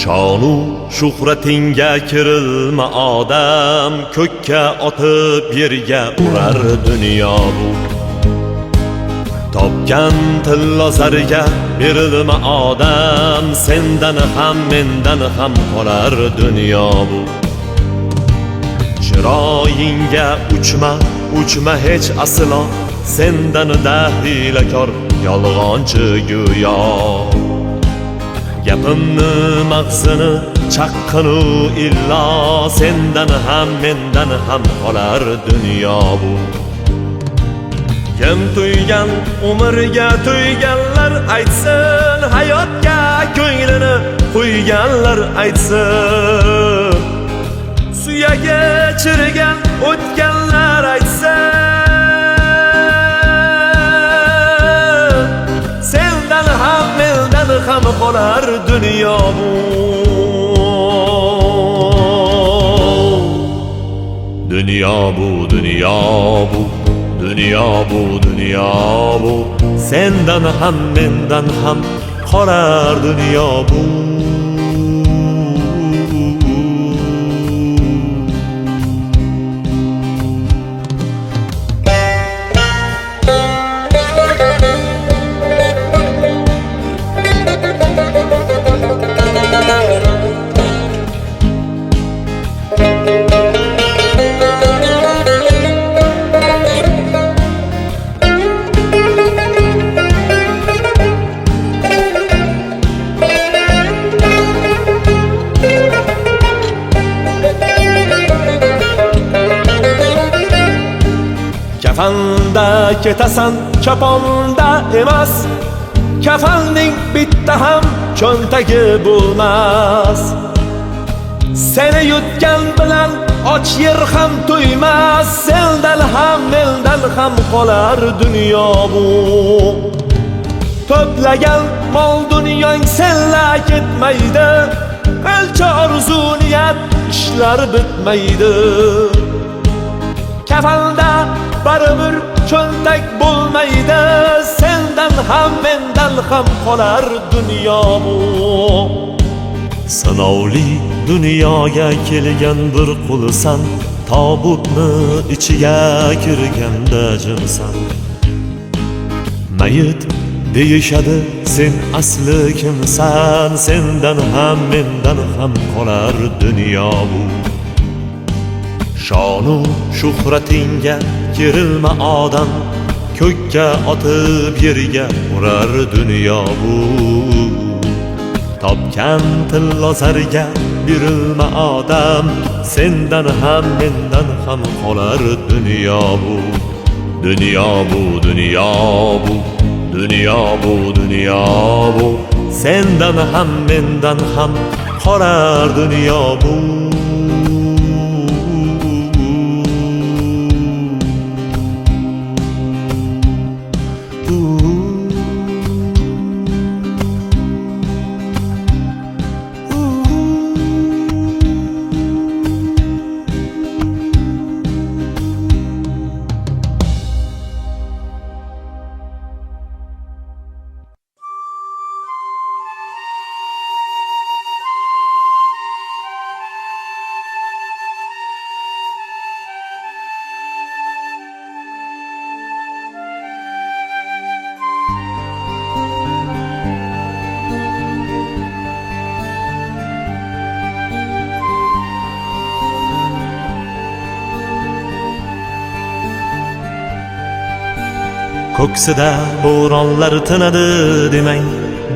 Shonu shuhratingga kirilma odam, ko'kka otib yerga urar dunyo bu. Topgan tillo zariga berilma odam, sendan ham mendan ham qolar dunyo bu. Chiroyingga uchma hech aslo, sendan dahiylakor yolg'onchi go'yo. Gapimni mag'zini chaqqinu illo, sendan ham mendan ham qolar dunyo bu. Kim tuygan umrga tuyganlar aytsin, hayotga ko'nglini qo'yganlar aytsin. Suyagi chirigan o'tganlar aytsin, sendan ham mendan ham qolar dunyo bu. Dunyo bu, dunyo bu, dunyo bu, dunyo bu, sendan ham mendan ham qolar dunyo bu. Kafanda ketasan, choponda emas. Kafanning bitta ham cho'ntagi bo'lmas. Seni yutgan bilan och yer ham to'ymas. Sendan ham mendan ham qolar dunyo bu. To'plagan mol dunyong senla ketmaydi. Qancha orzu niyat ishlar bitmaydi. Kafanda baribir cho'ntak bo'lmaydi. Sendan ham mendan ham qolar dunyo bu. Sinovli dunyoga kelgan bir qulsan, tobutni ichiga kirganda jimsan. Mayit deyishadi, sen asli kimsan? Sendan ham mendan ham qolar dunyo bu. Shonu shuhratingga kirilma odam, ko'kka otib yerga urar dunyo bu. Topgan tillo zariga berilma odam, sendan ham mendan ham qolar dunyo bu. Dunyo bu, dunyo bu, dunyo bu, dunyo bu, sendan ham mendan ham qolar dunyo bu. Ko'ksida bo'ronlar tinadi demang,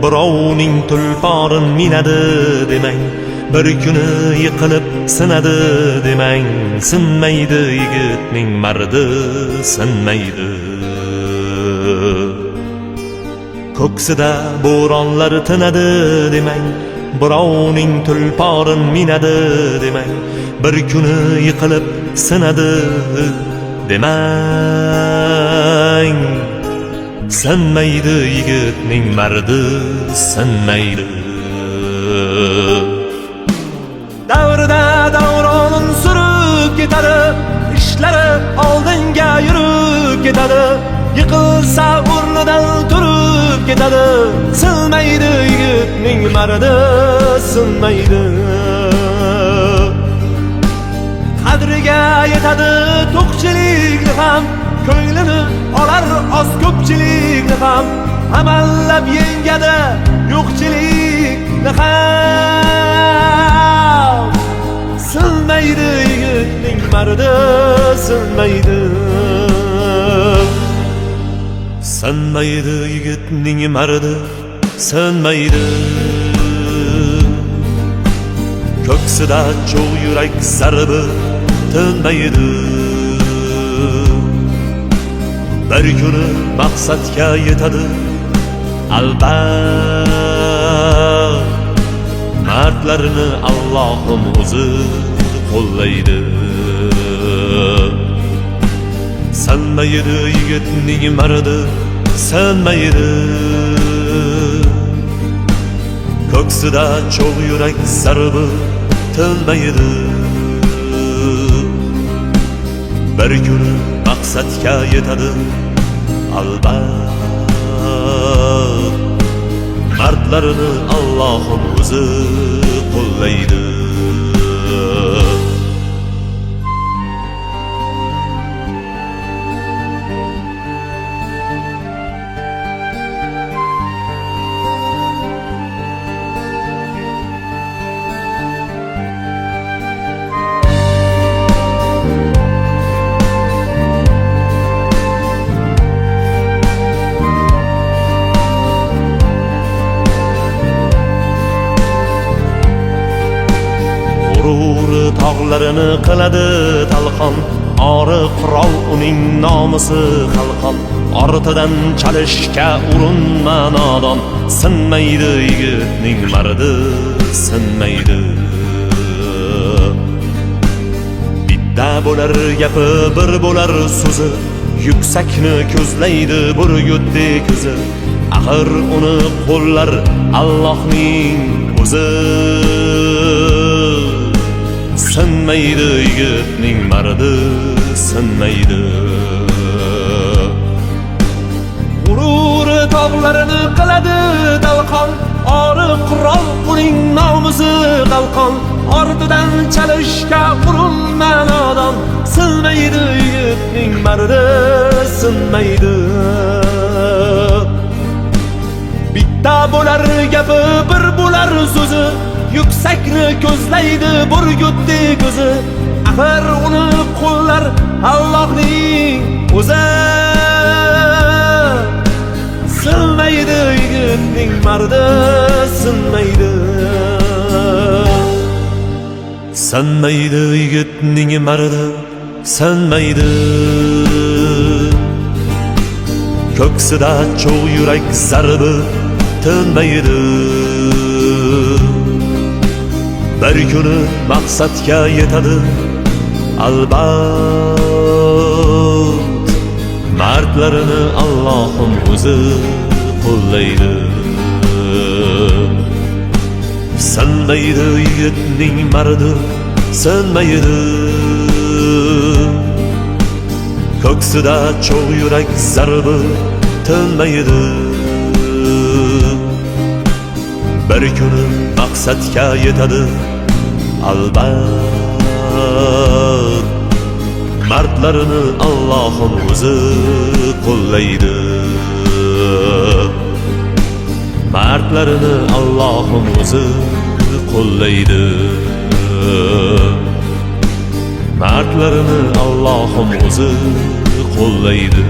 birovning tulporin minadi demang. Bir kuni yiqilib sinadi demang, sinmaydi yigitning mardi, sinmaydi. Ko'ksida bo'ronlar tinadi demang, birovning tulporin minadi demang. Bir kuni yiqilib sinadi demang, sinmaydi yigitning mardi, sinmaydi. Davrida davronin surib ketadi, ishlari oldinga yurib ketadi. Yiqilsa o'rnidan turib ketadi, sinmaydi yigitning mardi, sinmaydi. Qadriga yetadi to'qchilikni ham, ko'nglini olar oz ko'pchilikni ham, amallab yengadi yo'qchilikni ham. Sinmaydi yigitning mardi, sinmaydi. Sinmaydi yigitning mardi, sinmaydi. Ko'ksida cho'g' yurak zarbi tinmaydi. Bir kuni maqsadga yetadi albat, mardlarni Allohim o'zi qo'llaydi. Sinmaydi yigitning mardi, sinmaydi. Ko'ksida cho'g' yurak zarbi tinmaydi. Bir kuni maqsadga yetadi albat, mardlarni Allohim o'zi qo'llaydi. Tog'larini qiladi talqon, ori qirol uning nomusi qalqon. Ortidan chalishga urinma nodon, sinmaydi yigitning mardi, sinmaydi. Bitta bo'lar gapi, bir bo'lar so'zi, yuksakni ko'zlaydi burgutdek ko'zi. Axir uni qo'llar Allohning o'zi. Sinmaydi yigitning mardi, sinmaydi. G'ururi tog'larini qiladi talqon, ori qirol uning nomusi qalqon. Ortidan chalishga urinma nodon, sinmaydi yigitning mardi, sinmaydi. Bitta bo'lar gapi, bir bo'lar so'zi, yuksakni ko'zlaydi burgutdek ko'zi. Axir uni qo'llar Allohning o'zi. Sinmaydi yigitning mardi, sinmaydi. Sinmaydi yigitning mardi, sinmaydi. Ko'ksida cho'g' yurak zarbi tinmaydi. Bir kuni maqsadga yetadi albat, mardlarini Allohim o'zi qo'llaydi. Sinmaydi yigitning mardi, sinmaydi. Ko'ksida cho'g' yurak zarbi tinmaydi. Bir kuni maqsadga yetadi albat, mardlarini Allohim o'zi qo'llaydi. Mardlarini Allohim o'zi qo'llaydi. Mardlarini Allohim o'zi qo'llaydi.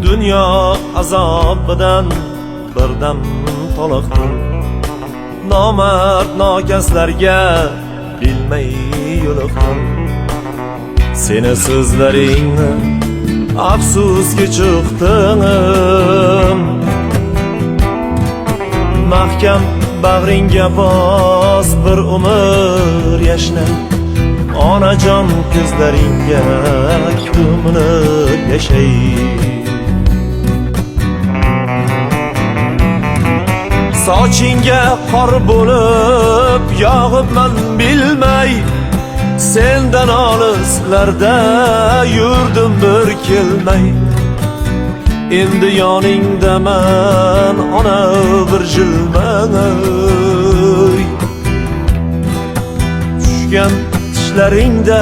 Dünya azobidan birdam toliqdim, nomard nokaslarga bilmay yo'liqdim. Seni so'zlaringni afsusga chiqdim, mahkam bag'ringga bos bir umr yashna. Onajon ko'zlaringga yuminib yashay. sochingga qor bo'lib yog'ibman bilmay, sendan olislarda yurdim bir kelmay. Endi yoningdaman ona bir jilmay, tushgan tishlaringda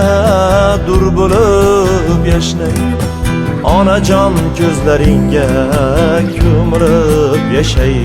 dur bo'lib yashnay. Onajon ko'zlaringga ko'milib yashay.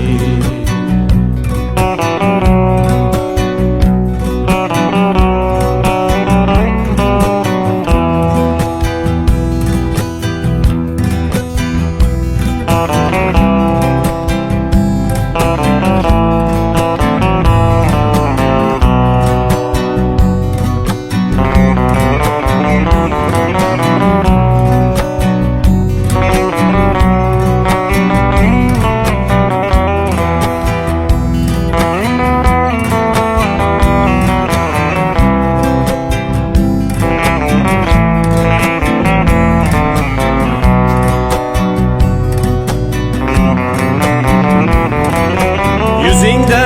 Yuzingda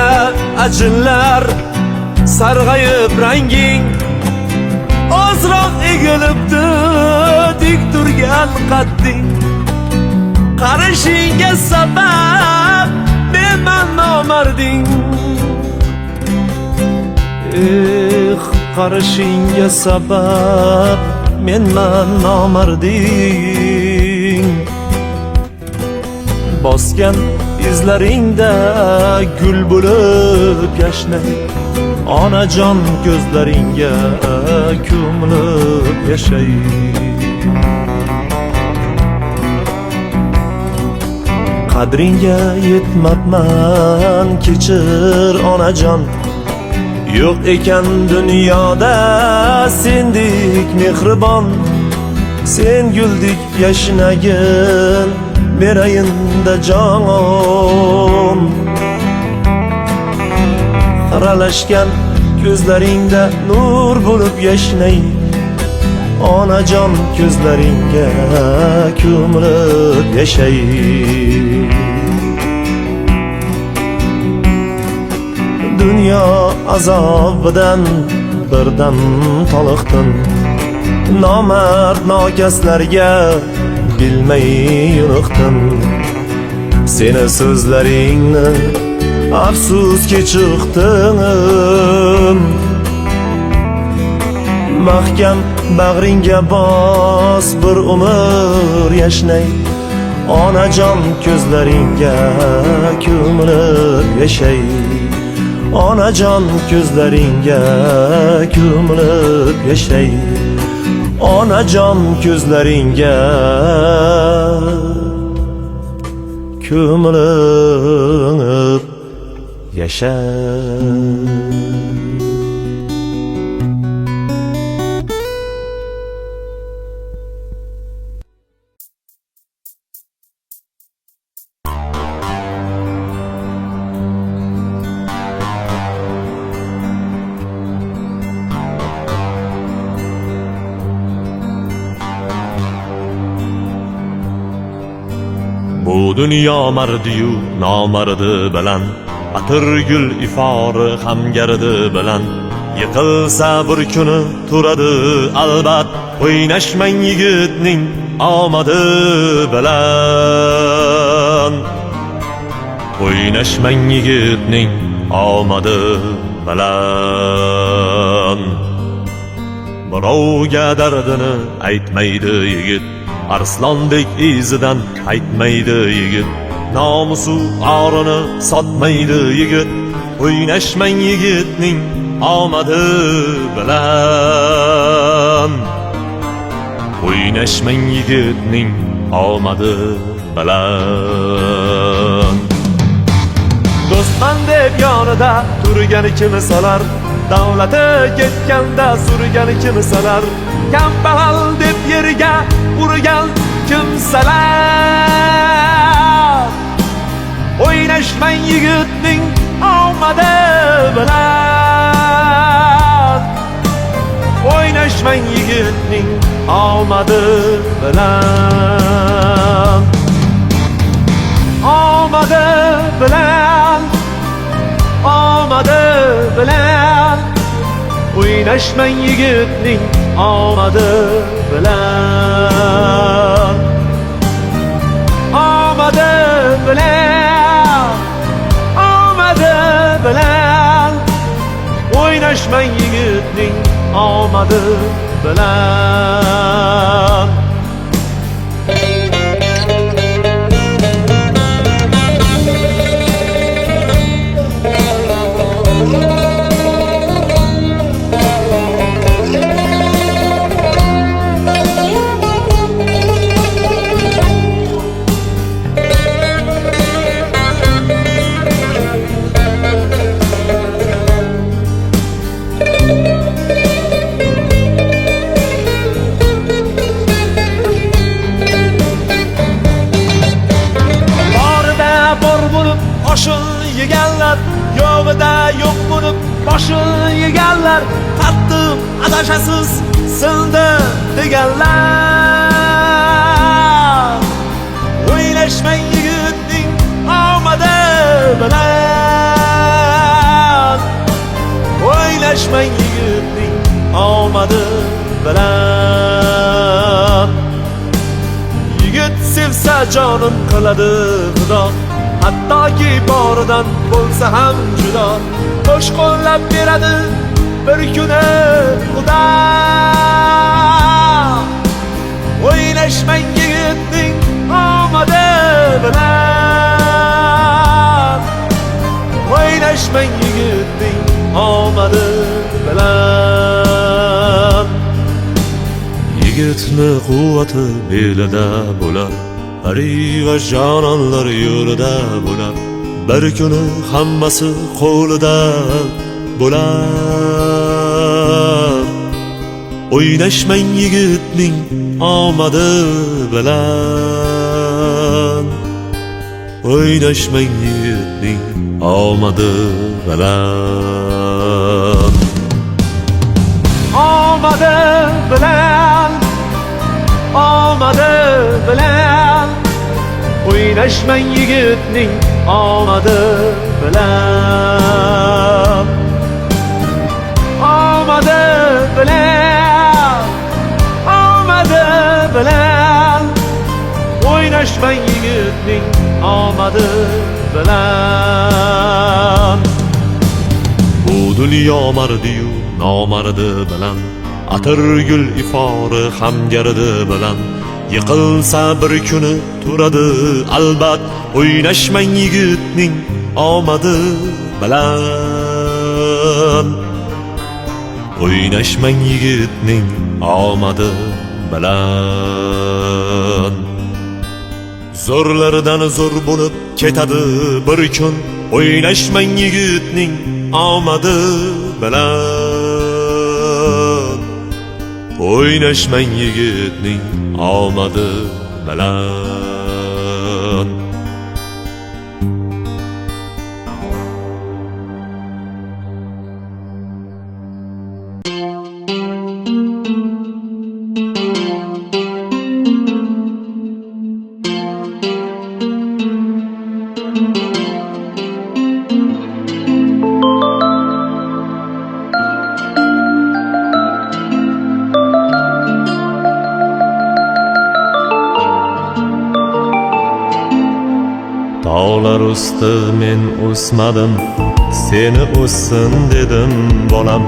ajinlar sarg'ayib ranging, ozroq egilibdi dik turgan qadding. Qarashingga sabab menman nomarding. Qarashingga sabab menman nomarding. Bosgan izlaringda gul bo'lib yashnay. Onajon ko'zlaringga ko'milib yashay. Qadringga yetmabman, kechir onajon. Yo'q ekan dunyoda sendek mehribon. Sen guldek yashnagin berayinda jonon. Aralashgan ko'zlaringda nur bo'lib yashnay. Onajon ko'zlaringga ko'milib yashay. Dunyo azobidan birdan toliqdim. Nomard nokaslarga bilmay yo'liqdim. Seni so'zlaringni afsuski chiqdim. Mahkam bag'ringga bos, bir umr yashnay. Onajon ko'zlaringga ko'milib yashay. Onajon ko'zlaringga ko'milib yashay. Onajon ko'zlaringga ko'milib yashay. Bu dunyo mardiyu nomardi bilan, atir gul ifori hamgardi bilan. Yiqilsa bir kuni turadi albat, o'ynashmang yigitning omadi bilan. O'ynashmang yigitning omadi bilan. Birovga dardini aytmaydi yigit, arslondek izidan qaytmaydi yigit. Nomusu orini sotmaydi yigit. O'ynashmang yigitning omadi bilan. O'ynashmang yigitning omadi bilan. Do'stman deb yonida turgani kimi solar, davlati ketganda surgani kimi solar. Kambag'al deb yerga urgan kimsalar. O'ynashmang yigitning omadi bilan. O'ynashmang yigitning omadi bilan. Omadi bilan O'ynashmang yigitning omadi bilan, omadi bilan, omadi bilan. O'ynashmang yigitning omadi bilan. Boshini yeganlar, yo'g'ida yo'q bo'lib boshini yeganlar, qattiq adashasiz sildi deganlar. O'ynashmang yigitning omadi bilan, o'ynashmang yigitning omadi bilan. Yigit sevsa jonim qiladi xudo, hattoki boridan bo'lsa ham judo. Qo'sh qo'llab beradi bir kuni Xudo. O'ynashmang yigitning omadi bilan, o'ynashmang yigitning omadi bilan. Yigitni quvvati belida bo'lar, ari va jononlar yo'lida bo'lar. Bir kuni hammasi qo'lida bo'lar. O'ynashmang yigitning omadi bilan, o'ynashmang yigitning omadi bilan. Omadi bilan, omadi bilan. O'ynashmang yigitning omadi bilan, omadi bilan, omadi bilan. O'ynashmang yigitning omadi bilan. Bu dunyo mardiyu nomardi bilan, atirgul ifori hamgardi bilan. Yiqilsa bir kuni turadi albat. O'ynashmang yigitning omadi bilan, o'ynashmang yigitning omadi bilan. Zo'rlardan zo'r bo'lib ketadi bir kun. O'ynashmang yigitning omadi bilan, o'ynashmang yigitning omadi bilan. Dağlar usti men o'smadim, seni o'ssin dedim bolam.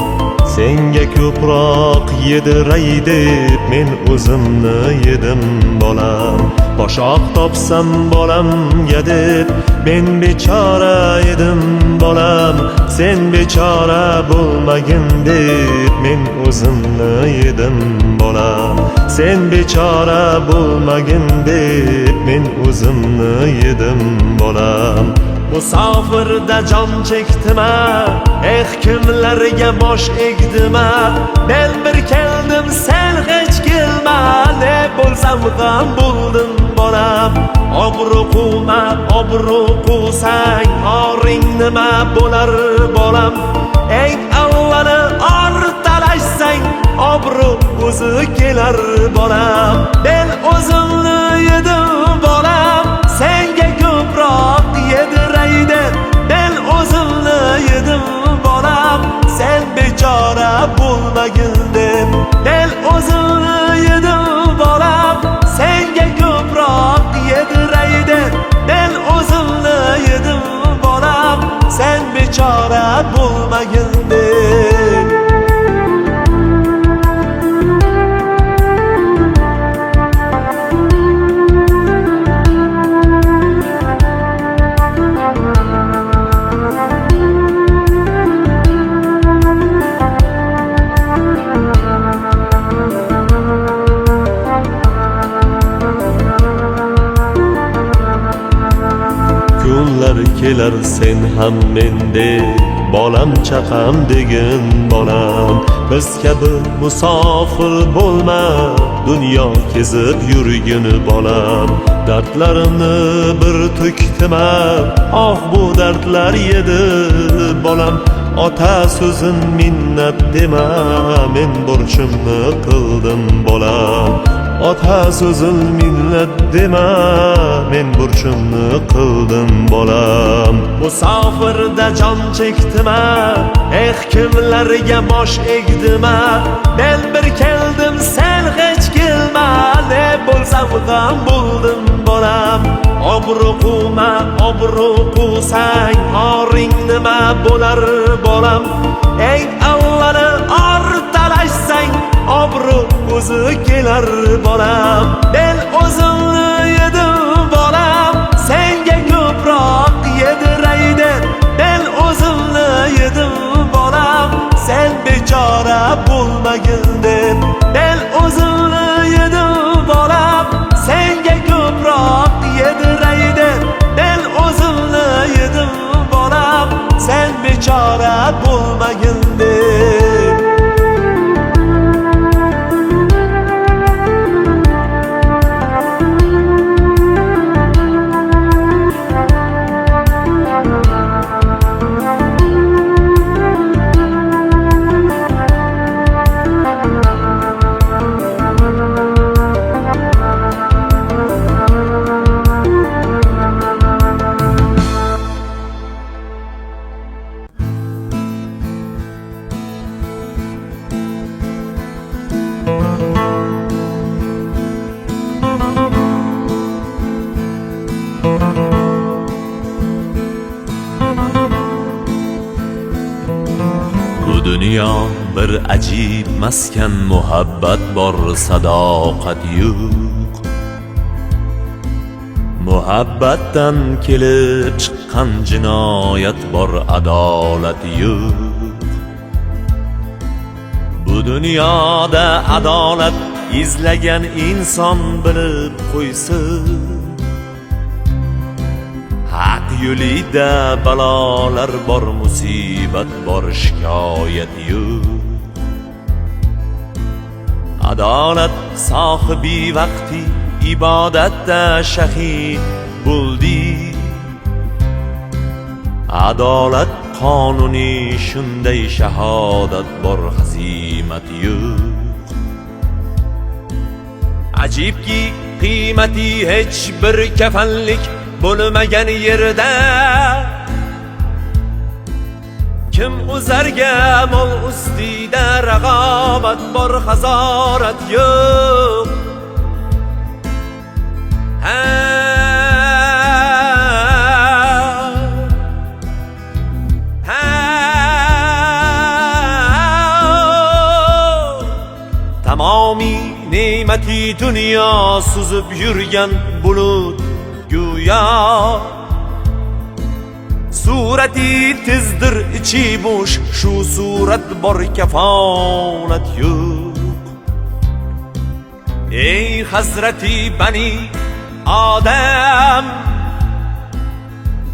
Senga ko'proq yediray deb men o'zimni yedim bolam. Boshoq topsam bolamga deb men bechora edim bolam. Sen bechora bo'lmagin deb men o'zimni yedim bolam. Sen bechora bo'lmagin deb men o'zimni yedim bolam. Musofirda jon chekdima, kimlarga bosh egdima. Men bir keldim, sen hech kelma, ne bo'lsam ham bo'ldim bolam. Obro' quvma, obro' quvsang oring nima bo'lar bolam. Eng avvali or talashsang obro' o'zi kelar bolam. Men o'zimni yedim bolam, senga ko'proq yediraydi. Men o'zimni yedim bolam, sen bechora bo'lma bo'lmagin deb. Kunlar kelar sen ham mendek, bolam chaqam degin bolam. Biz kabi musofir bo'lma, dunyo kezib yurgin bolam. Dardlarimni bir to'kdima, oh bu dardlar edi bolam. Ota so'zin minnat dema, men burchimni qildim bolam. Ota so'zin minnat dema, men burchimni qildim bolam. Musofirda jon chekdima, kimlarga bosh egdima. Men bir keldim, sen hech kelma, ne bo'lsam g'am bo'ldim bolam. Obro' quvma, obro' quvsang, oring nima bo'lar bolam. Eng avvalo or talashsang, obro' o'zi kelar bolam. Men o'zimni yedim bolam, senga ko'proq yediraydi. Men o'zimni yedim bolam, sen bechora bo'lmagin deb. Men o'zimni yedim bolam, senga ko'proq yediraydi. Men o'zimni yedim bolam, sen bechora bo'lmagin deb. Dünya bir acib maskan, muhabbat bor, sadoqat yo'q. Muhabbatdan kelib chiqqan jinoyat bor, adolat yo'q. Bu dunyoda adolat izlagan inson bilib qo'ysin. Haq yo'lida balolar bor, musibat bor, shikoyat yo'q. Adolat sohibi vaqti ibodatda shahid bo'ldi. Adolat qonuni shunday, shahodat bor, hazimat yo'q. Ajibki qiymati hech bir kafanlik bo'lmagan yerda, kim o'zarga mol ustida rag'obat bor, hazorat yo'q. Tamomiy ne'mati dunyo suzib yurgan bulut go'yo. Surati tizdir ichi bo'sh, shu surat bor, kafolat yo'q. Ey hazrati bani odam,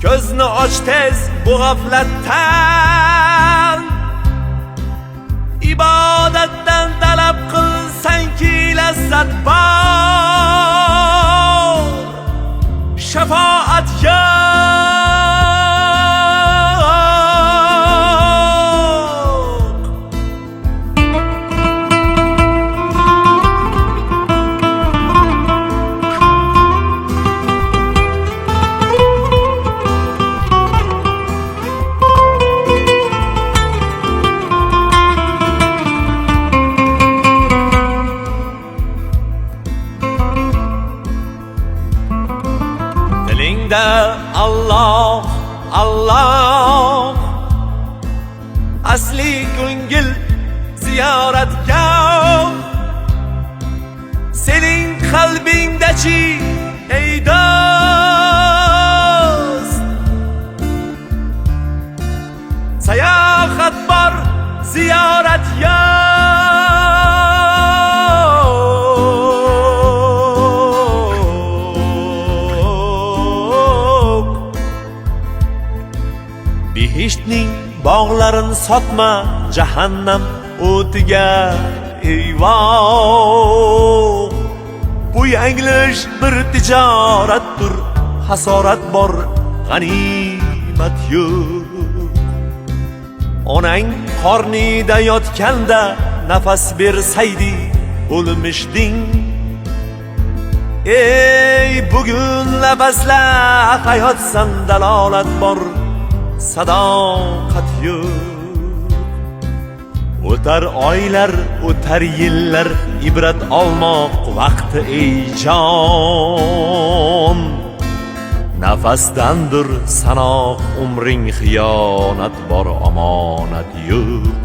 ko'zni och tez bu g'aflatdan. Ibodatdan talab qilsangki lazzat bor, shafoat yo'q. Allah, Allah asli ko'ngil ziyoratga sening qalbingdachi ey do'st sayohat bor ziyorat yo'q Behishning bog'larin sotma jahannam o'tiga eyvoh bu yanglish bir tijoratdir hasorat bor g'animat yo'q onang qornida yotganda nafas bersaydi o'lmishding ey bugun labasla hayotsan dalolat bor sadoqat yo'q o'tar oylar o'tar yillar ibrat olmoq vaqti ey jon nafasdandir sanoq umring xiyonat bor omonat yo'q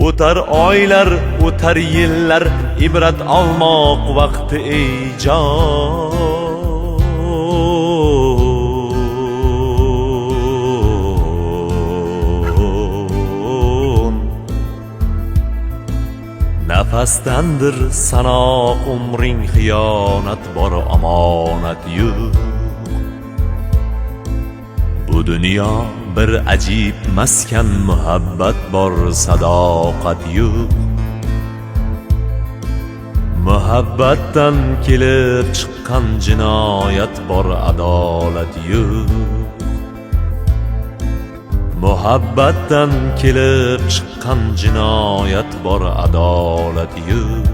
o'tar oylar o'tar yillar ibrat olmoq vaqti ey jon nafasdandir sanoq umring xiyonat bor omonat yo'q bu dunyo bir ajib maskan muhabbat bor sadoqat yo'q muhabbatdan kelib chiqqan jinoyat bor adolat yo'q muhabbatdan kelib chiqqan jinoyat bor adolat yo'q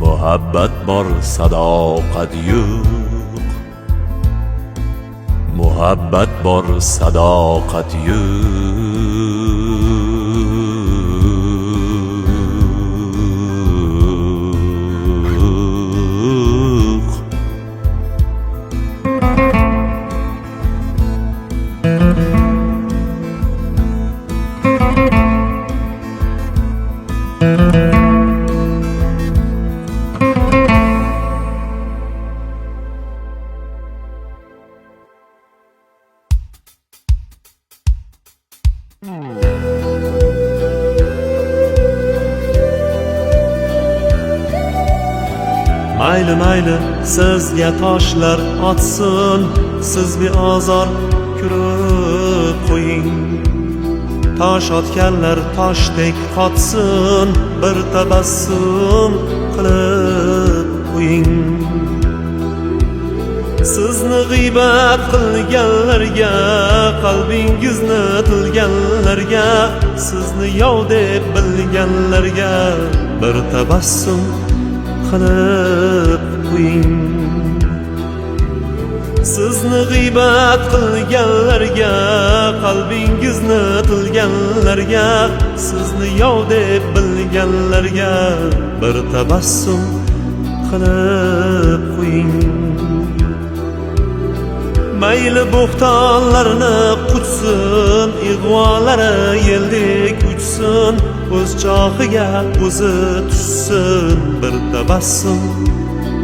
muhabbat bor sadoqat yo'q muhabbat bor sadoqat yo'q mayli mayli sizga toshlar otsin siz beozor ko'rib qo'ying tosh otganlar toshdek qotsin bir tabassum qilib qo'ying sizni g'iybat qilganlarga qalbingizni tilganlarga sizni yov deb bilganlarga bir tabassum qilib qo'ying sizni g'iybat qilganlarga qalbingizni tilganlarga sizni yov deb bilganlarga bir tabassum qilib qo'ying mayli bo'xtonlarni qutsin ig'volari yeldek uchsin o'z chohiga o'zi tushsin bir tabassum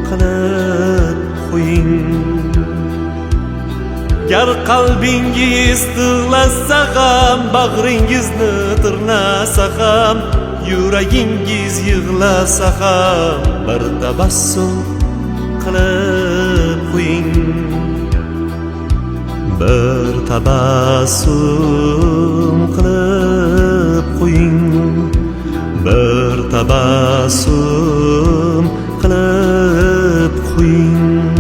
qilib qo'ying gar qalbingiz tig'lasa ham bag'ringizni tirnasa ham yuragingiz yig'lasa ham bir tabassum qilib qo'ying bir tabassum qilib qo'ying bir tabassum qilib qo'ying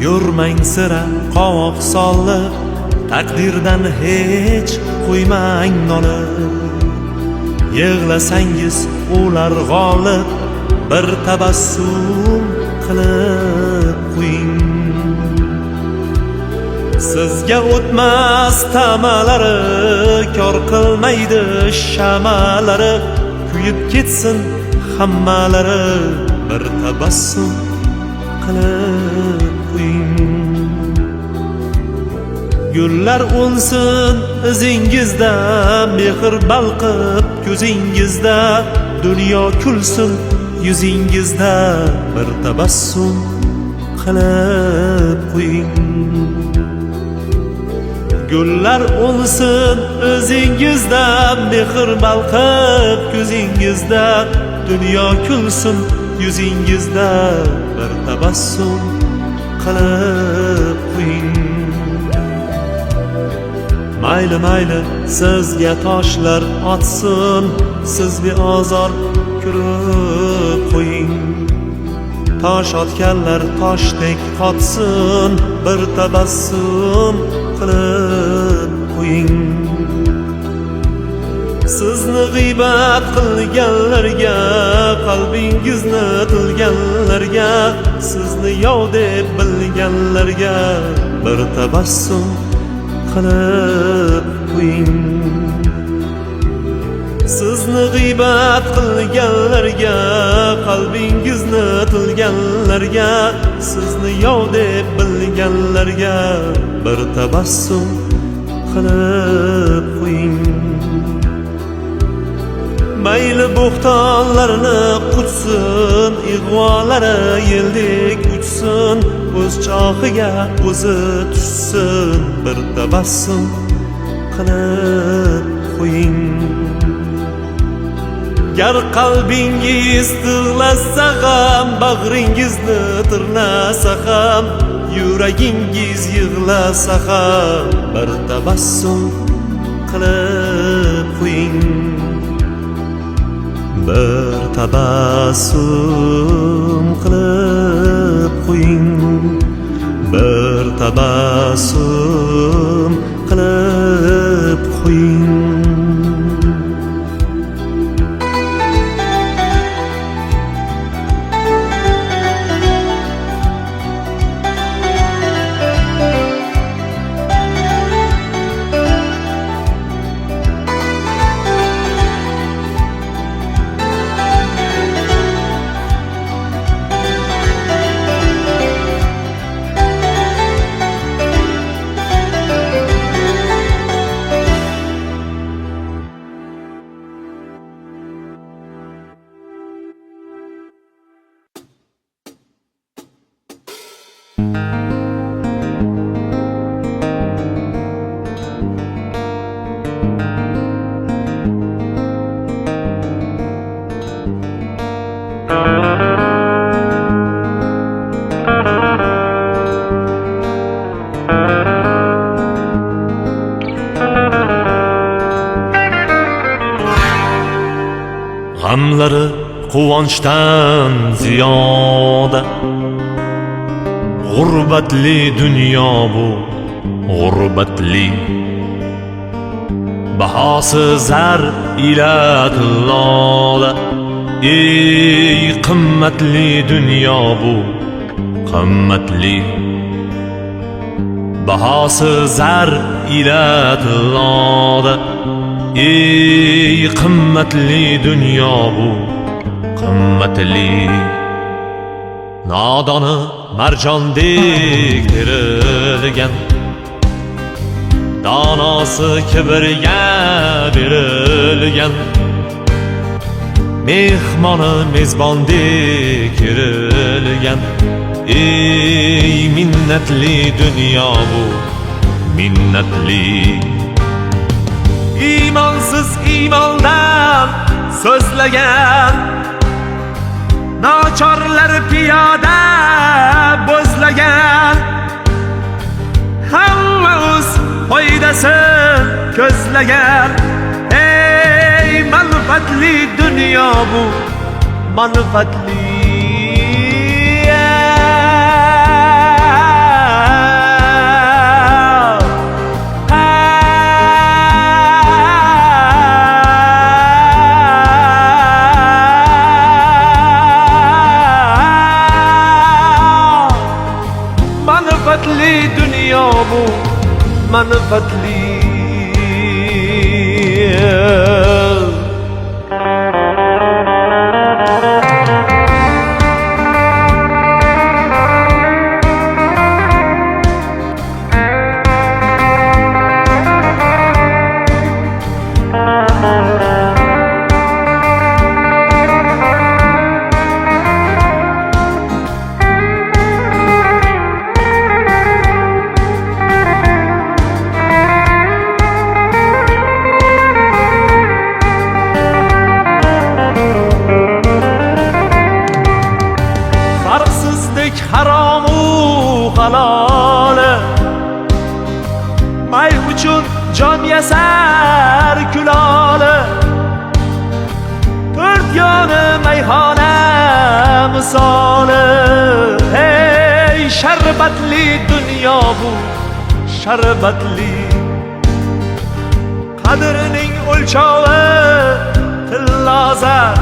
yurmang sira qovoq solib Taqdirdan hech qo'ymang nolib, yig'lasangiz ular g'olib, bir tabassum qilib qo'ying. Sizga o'tmas tamalari, kor qilmaydi shamalari, kuyib ketsin hammalari, bir tabassum qilib qo'ying. Gullar unsin izingizda, mehr balqib ko'zingizda, dunyo kulsin yuzingizda, bir tabassum qilib qo'ying. Gullar unsin o'zingizda, mehr balqib ko'zingizda, dunyo kulsin yuzingizda, bir tabassum qilib qo'ying. Mayli mayli sizga toshlar otsin, siz beozor ko'rib qo'ying. Tosh otganlar toshdek qotsin, bir tabassum qilib qo'ying. Sizni g'iybat qilganlarga, qalbingizni tilganlarga, sizni yov deb bilganlarga, bir tabassum qilib qo'ying. Sizni g'iybat qilganlarga, qalbingizni tilganlarga, sizni yov deb bilganlarga, bir tabassum qilib qo'ying. Mayli bo'xtonlarni quchsin, ig'volari yeldek uchsin, o'z chohiga o'zi tushsin, bir tabassum qilib qo'ying. Gar qalbingiz tig'lasa ham, bag'ringizni tirnasa ham, yuragingiz yig'lasa ham, bir tabassum qilib qo'ying. Bir tabassum qilib qo'ying. Bir tabassum qilib qo'ying. G'amlari quvonchdan ziyoda, g'urbatli dunyo bu, g'urbatli. Bahosi zar ila tilloda, ey qimmatli dunyo bu, qimmatli. Bahosi zar ila tilloda, ey qimmatli dunyo bu, qimmatli. Nodoni marjondek terilgan, donosi kibrga berilgan, mehmoni mezbondek kirilgan, ey minnatli dunyo bu, minnatli. Imonsiz imondan so'zlagan, nochorlar piyoda bo'zlagan, hamma o'z foydasin ko'zlagan, ey manfaatli dunyo bu, manfaatli. manfaatli. haromu halole may uchun jon yasar kulole to'rt yoni mayxona misoli. Hey sharbatli dunyo bu sharbatli, qadrining o'lchovi tillozar,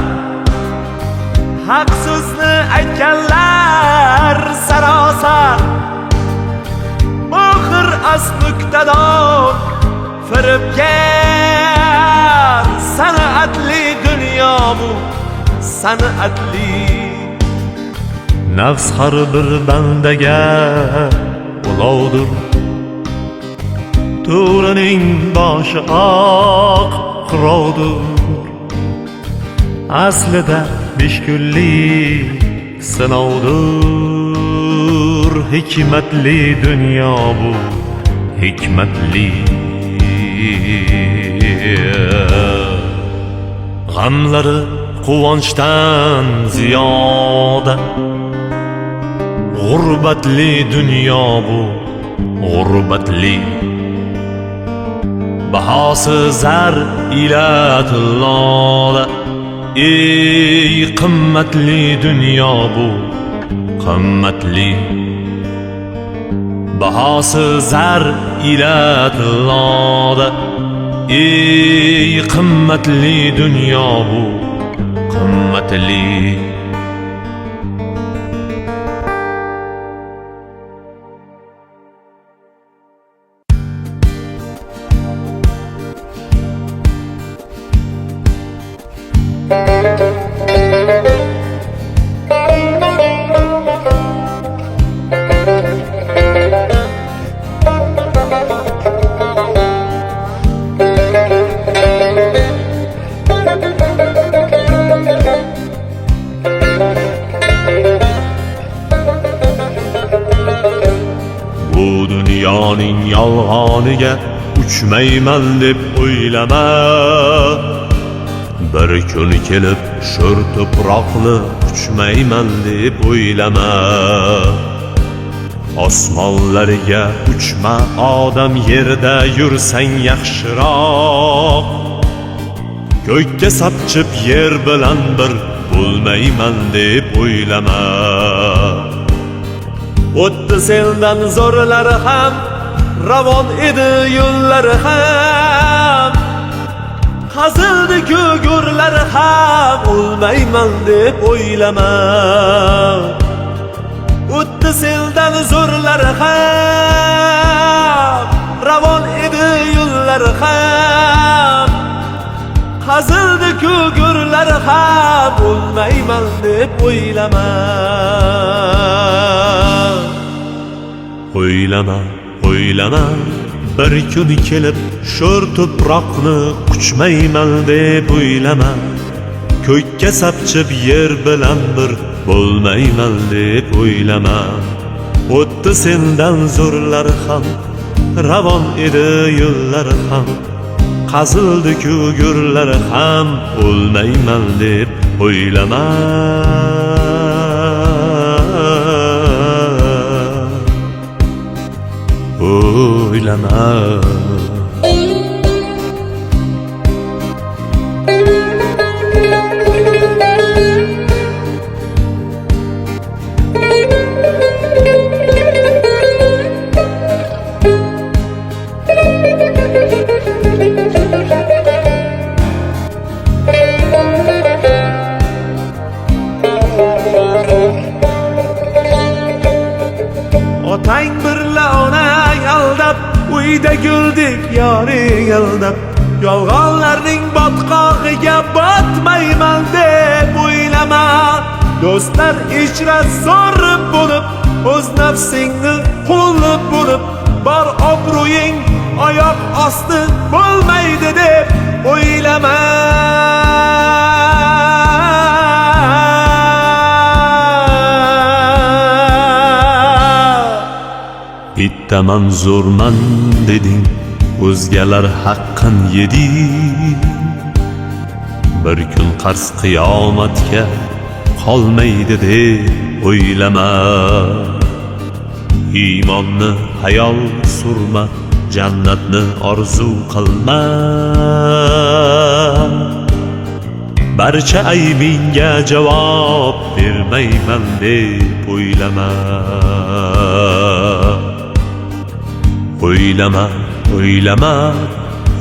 haq so'zni aytganlar sarosar. Mohir asnuktador firibgar, san'atli dunyo bu san'atli. Nafs har bir bandaga ulovdir, to'g'rining boshi oq qirovdir. Aslida 5 kunlik sinovdir, hikmatli dunyo bu hikmatli. G'amlari quvonchdan ziyoda, g'urbatli dunyo bu g'urbatli. Bahosi zar ila tilloda, ey qimmatli dunyo bu qimmatli. Bahosi zar ila tilloda, ey qimmatli dunyo bu qimmatli. Bu dunyoning yolg'oniga uchmayman deb o'ylama. Bir kun kelib sho'r tuproqni uchmayman deb o'ylama. Osmonlarga uchma odam, yerda yursang yaxshiroq. Ko'kka sapchib yer bilan bir bo'lmayman deb o'ylama. O'tdi sendan zo'rlari ham, ravon edi yo'llari ham, qazildi ko'gurlari ham, o'lmayman deb o'ylama. O'tdi sendan zo'rlari ham, ravon edi yo'llari ham, qazildi ko'gurlari ham, o'lmayman deb o'ylama. O'ylama, o'ylama, bir kun kelib sho'r tuproqni quchmayman deb o'ylama. Ko'kka sapchib yer bilan bir bo'lmayman deb o'ylama. O'tdi sendan zo'rlari ham, ravon edi yo'llari ham, qazildi ko'gurlari ham, o'lmayman deb o'ylama. O'ylama. Otang birla onang aldab, uy to'yda guldik yoring aldab, yolg'onlarning botqog'iga botmayman deb o'ylama. Do'stlar ichra zo'r bo'lib, o'z nafsingni qo'llab bo'lib, bor obro'ying oyoq osti bo'lmaydi deb o'ylama. Bitta manzurman deding, o'zgalar haqqin yeding. Bir kun qarz qiyomatga qolmaydi deb o'ylama. Iymonni hayol surma, jannatni orzu qilma. Barcha aybingga javob bermayman deb o'ylama. O'ylama, o'ylama,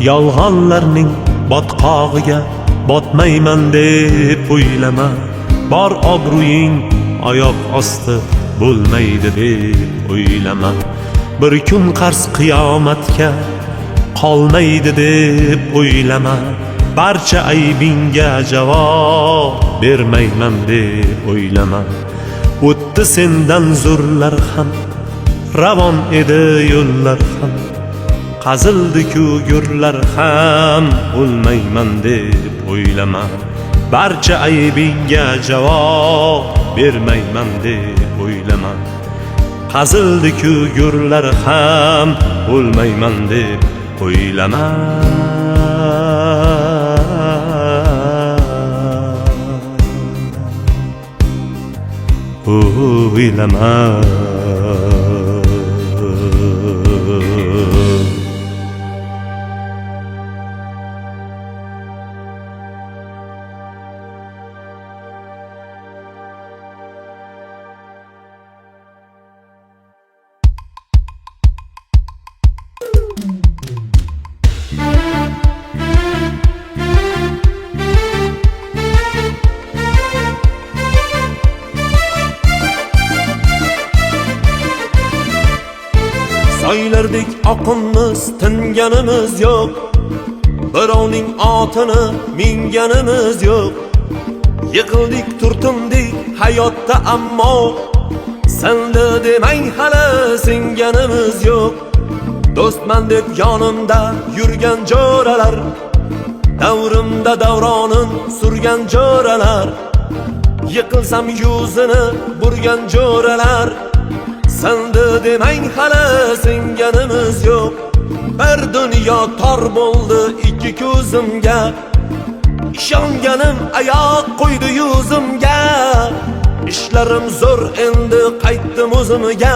yolg'onlarning botqog'iga botmayman deb o'ylama. Bor obro'ying oyoq osti bo'lmaydi deb o'ylama. Bir kun qarz qiyomatga qolmaydi deb o'ylama. Barcha aybingga javob bermayman deb o'ylama. O'tdi sendan zo'rlar ham, ravon edi yo'llar ham, qazildi-ku gurlar ham, o'lmayman deb o'ylama. Barcha aybingga javob bermayman deb o'ylama. Qazildi-ku gurlar ham, o'lmayman deb o'ylama. O'ylama. Soylardek oqimiz tinganimiz yo'q, birovning otini minganimiz yo'q. Yiqildik, turtindik hayotda, ammo senda demang hali singanimiz yo'q. Do'stman deb yonimda yurgan jo'ralar, davrimda davronin surgan jo'ralar, yiqilsam yuzini burgan jo'ralar. Senda demang hali singanimiz yo'q. Bir dunyo tor bo'ldi ikki ko'zimga, ishonganim oyoq qo'ydi yuzimga. Ishlarim zo'r endi qaytdim o'zimga.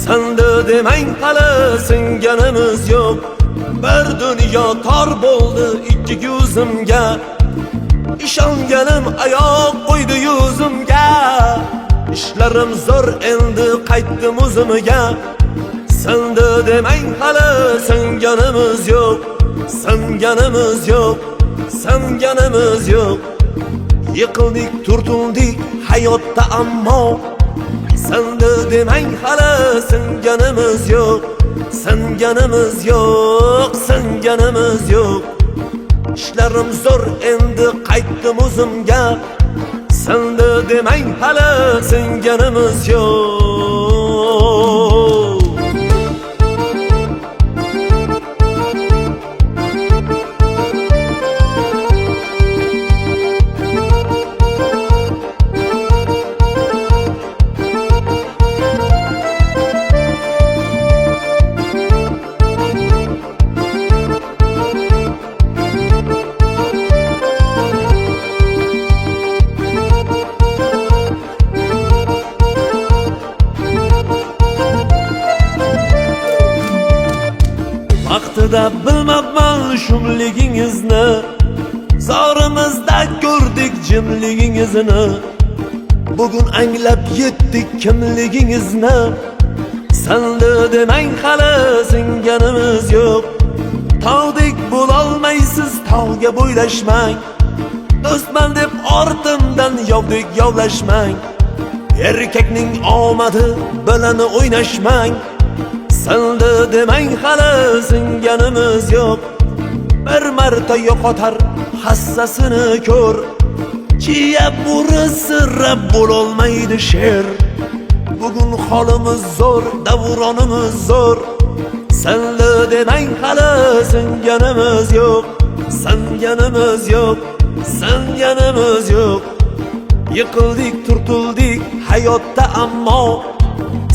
Senda demang hali singanimiz yo'q. Bir dunyo tor bo'ldi ikki ko'zimga, ishonganim oyoq qo'ydi yuzimga. Ishlarim zo'r endi qaytdim o'zimga. Senda demang hali singanimiz yo'q. Singanimiz yo'q, singanimiz yo'q. Yiqildik, turtindik hayotda, ammo senda demang hali singanimiz yo'q. Singanimiz yo'q, singanimiz yo'q. Ishlarim zo'r endi qaytdim o'zimga. Senda demang hali singanimiz yo'q. Vaqtida bilmabman shumligingizni, zorimizda ko'rdik jimligingizni. Bugun anglab yetdik kimligingizni. Senda demang hali singanimiz yo'q. Tog'dek bo'lolmaysiz, tog'ga bo'ylashmang. Do'stman deb ortimdan yovdek yovlashmang. Erkakning omadi bilan o'ynashmang. Sildi demang hali singanimiz yo'q. Bir marta yo'qotar hassasini ko'r. Chiya burisi rab bo'lolmaydi she'r. Bugun holimiz zo'r, davronimiz zo'r. Sildi demang hali singanimiz yo'q. Singanimiz yo'q, singanimiz yo'q. Yiqildik, turtildik hayotda ammo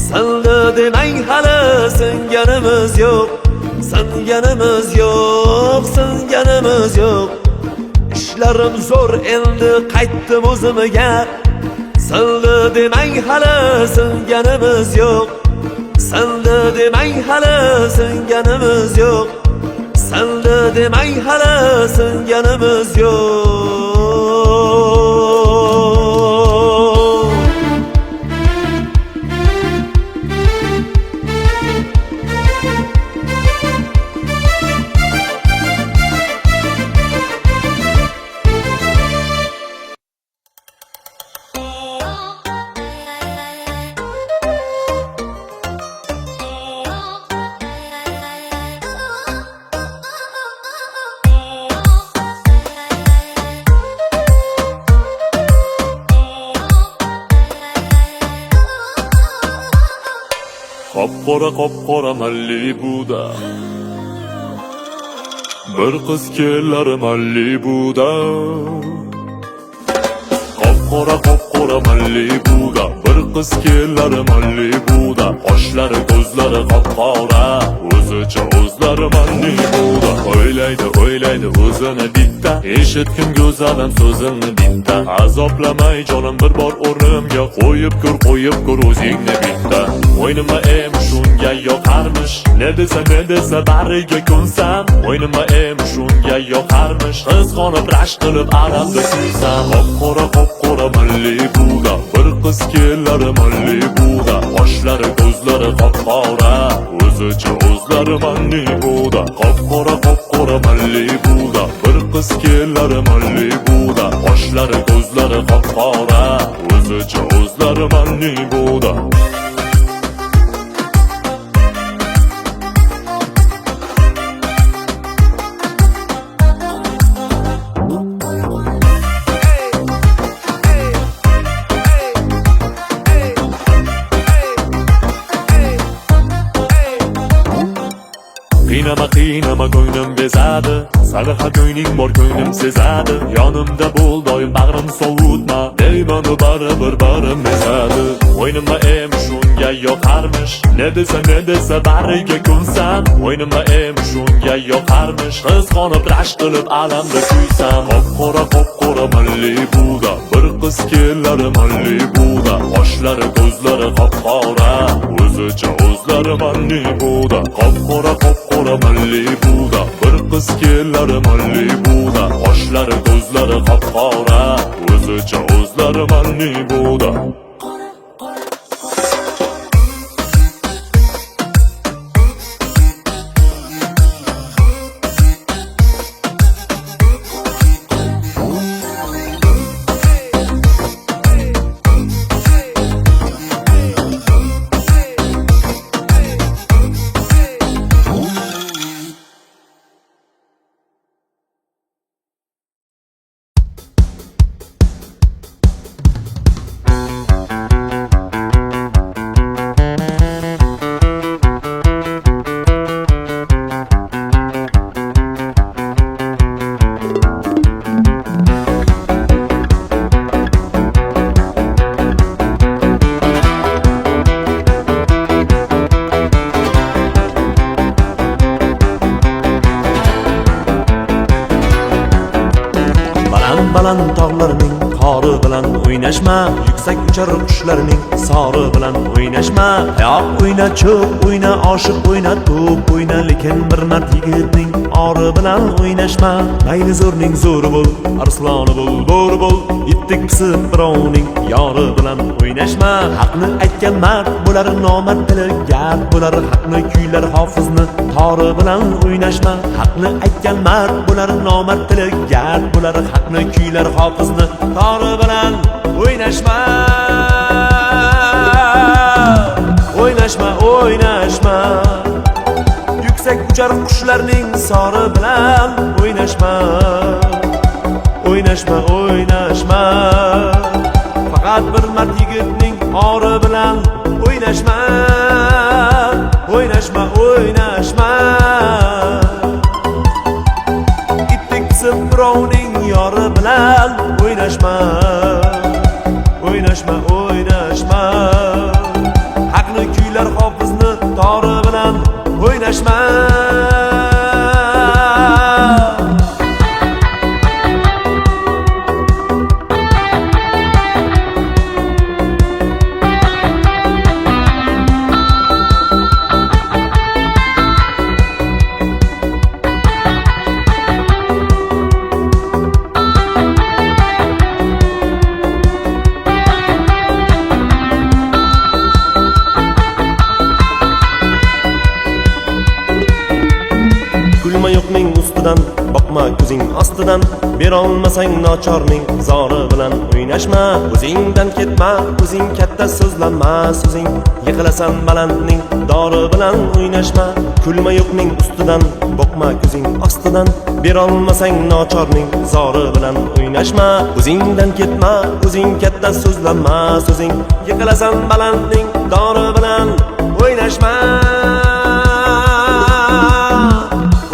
sildi demang hali singanimiz yo'q. Singanimiz yo'q, singanimiz yo'q. İşlerim zo'r, endi qaytdim o'zimga. Sildi demang hali singanimiz yo'q. Sildi demang hali singanimiz yo'q. Sildi demang hali singanimiz yo'q. Qop-qora Malibuda bir qiz kelar Malibuda. Qop-qora Malibuda bir qiz kelar Malibuda. Qoshlari ko'zlari qop-qora, o'zicha o'zlari Malibuda. O'ylaydi o'zini bitta, eshitgim go'zalim so'zimni bitta. Azoblamay jonim bir bor o'rnimga qo'yib ko'r o'zingni bitta. O'ynima shunga yoqarmish, ne desa bariga ko'nsam. O'ynima shunga yoqarmish, qizg'onib rashk qilib alamda kuysam. Qop-qora Malibuda bir qiz kelar Malibuda. Qoshlari ko'zlari qop-qora, o'zicha o'zlari Malibuda. Qop-qora Malibuda bir qiz kelar Malibuda. Qoshlari ko'zlari qop-qora, o'zicha o'zlari Malibuda. Qiynama ko'nglim bezadi, sadaqa ko'ngling bor ko'nglim sezadi. Yonimda bo'l doim bag'rim sovutma, deyman baribir barim bezadi. O'ynima shunga yoqarmish, ne desa bariga ko'nsam. O'ynima shunga yoqarmish, qizg'onib rashk qilib alamda kuysam. Qop-qora Malibuda bir qiz kelar Malibuda. Qoshlari ko'zlari qop-qora, o'zicha o'zlari Malibuda. Qop-qora Malibuda bir qiz kelar Malibuda. Qoshlari ko'zlari qop-qora, o'zicha o'zlari Malibuda. Baland tog'larning qori bilan o'ynashma, yuksak uchar qushlarning sori bilan o'ynashma. Oyoq o'yna, cho'p o'yna, oshiq o'yna, to'p o'yna, lekin bir mard yigitning ori bilan o'ynashma. Mayli zo'rning zo'ri bo'l, arsloni bo'l, bo'ri bo'l, itdek pisib birovning yori bilan o'ynashma. Haqni aytgan mard bo'lar, nomard tili gap bo'lar. Haqni kuylar hofizni tori bilan o'ynashma. Haqni aytgan mard bo'lar, nomard tili gap bo'lar. Haqni kuylar hofizni tori bilan o'ynashma. O'ynashma, o'ynashma. uchar qushlarning sori bilan o'ynashma, o'ynashma, o'ynashma. Faqat bir mard yigitning ori bilan o'ynashma, o'ynashma, o'ynashma. Itdek pisib birovning yori bilan o'ynashma, o'ynashma, o'ynashma. Haqni kuylar hofizni tori bilan o'ynashma. Kulma yo'qning ustidan, boqma ko'zing ostidan. Berolmasang nochorning zori bilan o'ynashma. O'zingdan ketma, o'zing katta so'zlanma. So'zing yiqilasan balandning dori bilan o'ynashma. Kulma yo'qning ustidan, boqma ko'zing ostidan. Berolmasang nochorning zori bilan o'ynashma. O'zingdan ketma, o'zing katta so'zlanma. So'zing yiqilasan balandning dori bilan o'ynashma.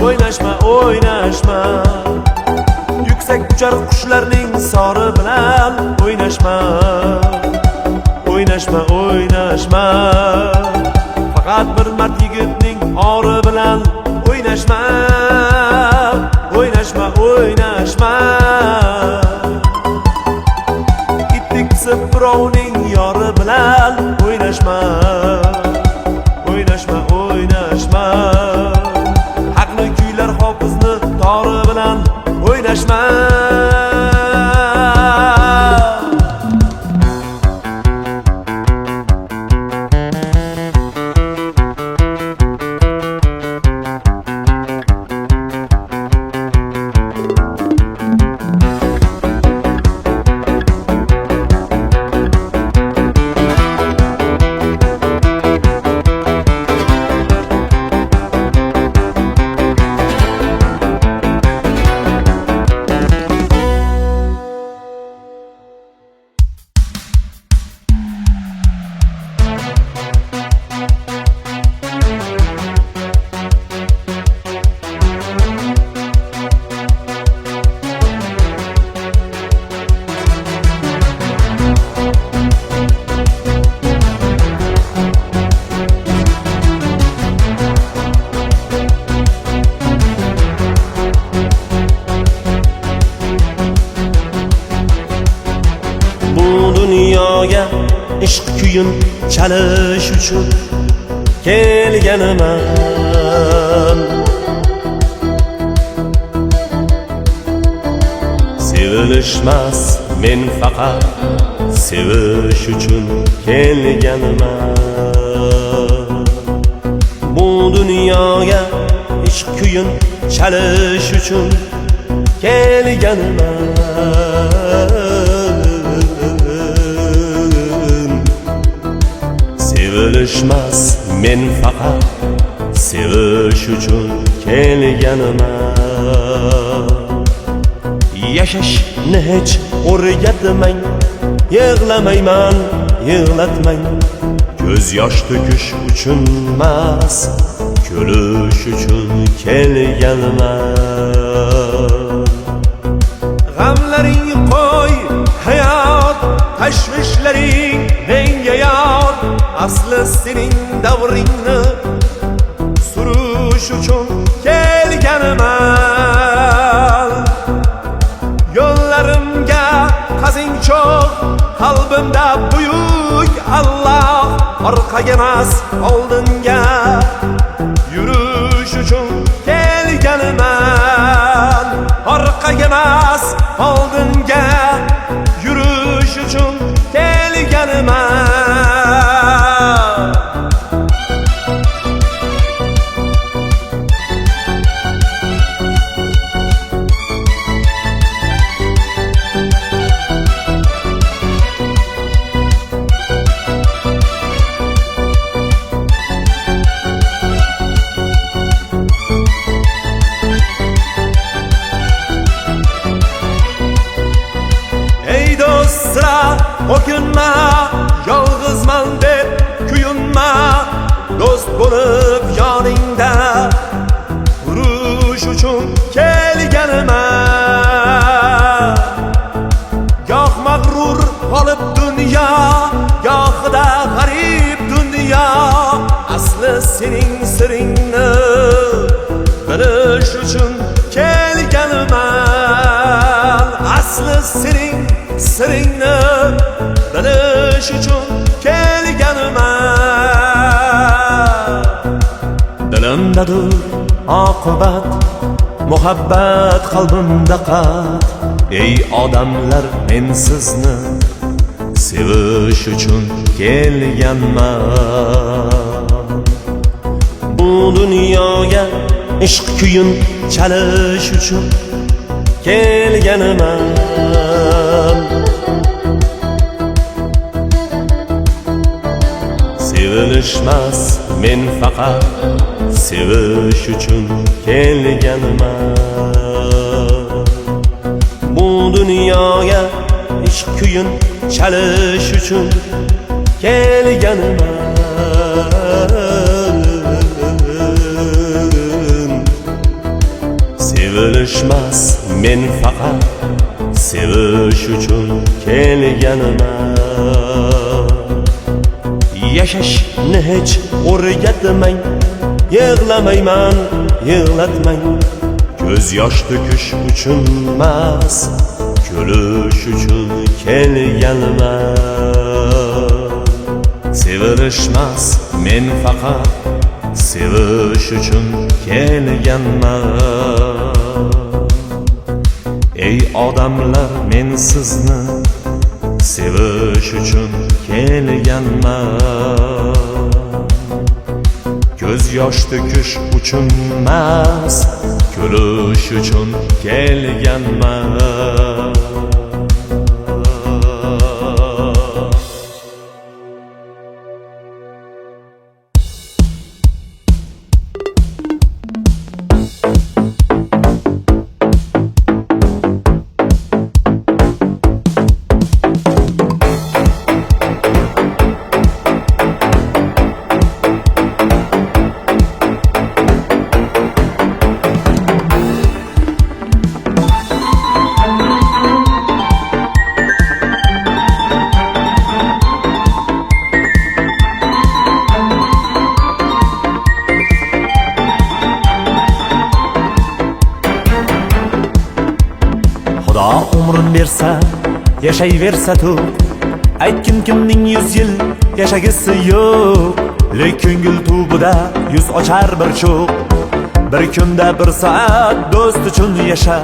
O'ynashma, o'ynashma. Yuksak uchar qushlarning sori bilan o'ynashma, o'ynashma, o'ynashma. Faqat bir mard yigitning ori bilan o'ynashma, o'ynashma, o'ynashma. Itdek pisib birovning yori bilan o'ynashma, o'ynashma, o'ynashma. Haqni kuylar hofizni tori bilan o'ynashma. Dunyoga ishq kuyin chalish uchun kelganman. Sevilishmas, men faqat sevish uchun kelganman. Bu dunyoga ishq kuyin chalish uchun kelganman. Sevilishmas, men faqat sevish uchun kelganman. Yashashni hech o'rgatmang, yig'lamayman, yig'latmang. Ko'z yosh to'kish uchun emas, kulish uchun kelganman. G'amlaring qo'y, hayot tashvishlaring menga yor. Asli sening davringni surish uchun kelganman. Yo'llarimga qazing cho'q, qalbimda buyuk Allah. Orqaga emas, oldinga yurish uchun kelganman. Orqaga emas, oldinga yurish uchun kelganman. sening siringni bilish uchun kelganman. Dilimdadir oqibat, muhabbat qalbimda qat. Ey odamlar, men sizni sevish uchun kelganman. Bu dunyoga ishq kuyin chalish uchun kelganman. Sevilishmas, men faqat sevish uchun kelganman. Bu dunyoga ishq kuyin chalish uchun kelganman. Sevilishmas, men faqat sevish uchun kelganman. Yashashni hech o'rgatmang, yig'lamayman, yig'latmang. Ko'z yosh to'kish uchun emas, kulish uchun kelganman. Sevilishmas, men faqat sevish uchun kelganman. Ey odamlar, men sizni sevish uchun kelganman. Ko'z yosh to'kish uchun emas, kulish uchun kelganman. Xudo umrin bersa, yashayversa to'q. Aytgin kimning 100 yil yashagisi yo'q. Lekin ko'ngil tubida yuz ochar bir cho'q. Bir kunda bir soat do'st uchun yasha.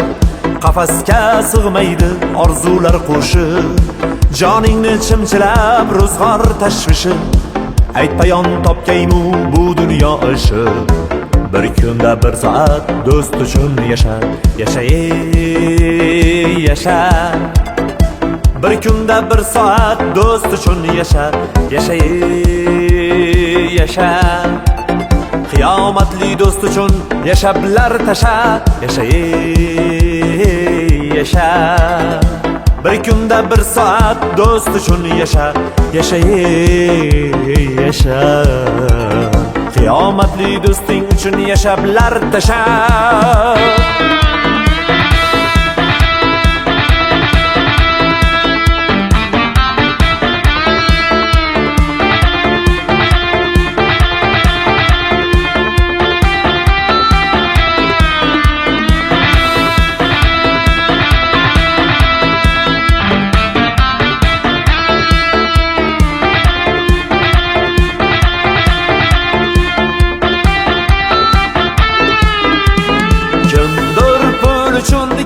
Qafasga sig'maydi orzular qo'shib. Joningni chimchilab ro'zg'or tashvishi. Aytpayon topgaymu bu dunyo ishi. Bir kunda bir soat do'st uchun yasha. Yasha. Bir kunda bir soat do'st uchun yasha. Yasha. Qiyomatli do'st uchun yashablar tasha. Yasha. Bir kunda bir soat do'st uchun yasha. Yasha. Qiyomatli do'sting uchun yashablar tasha.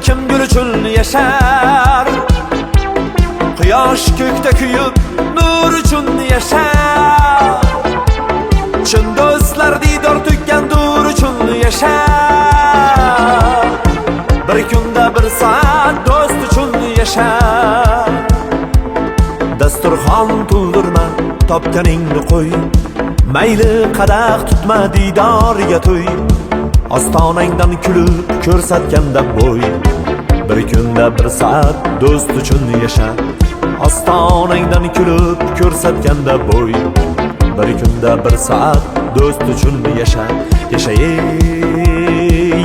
Kim gul uchun yashar. Quyosh ko'kda kuyib nur uchun yashar. Chin do'stlar diydor tukkan dur uchun yashar. Bir kunda bir soat do'st uchun yashar. Dasturxon to'ldirma, topganingni qo'y. Mayli qadah tutma, diydoriga to'y. Ostonangdan kulib ko'rsatganda bo'y. Bir kunda bir soat do'st uchun yasha. Ostonangdan kulib ko'rsatganda bo'y. Bir kunda bir soat do'st uchun yasha.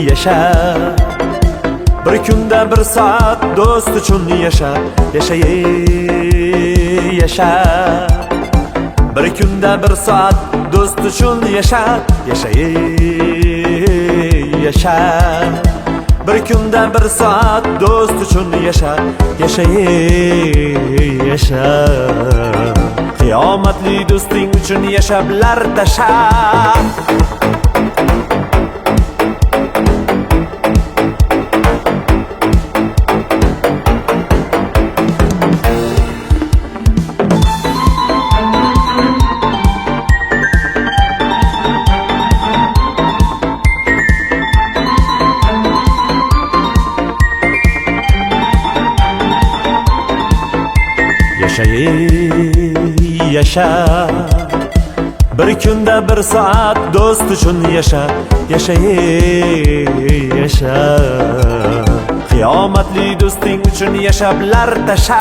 Yasha. Bir kunda bir soat do'st uchun yasha. Yasha. Bir kunda bir soat do'st uchun yasha. Yasha. bir kunda bir soat do'st uchun yasha, yasha, yasha. Qiyomatli do'sting uchun yasha, bilar tasha. Yasha, yasha. Bir kunda bir soat do'st uchun yasha, yasha, yasha. Qiyomatli do'sting uchun yasha, bilar tasha.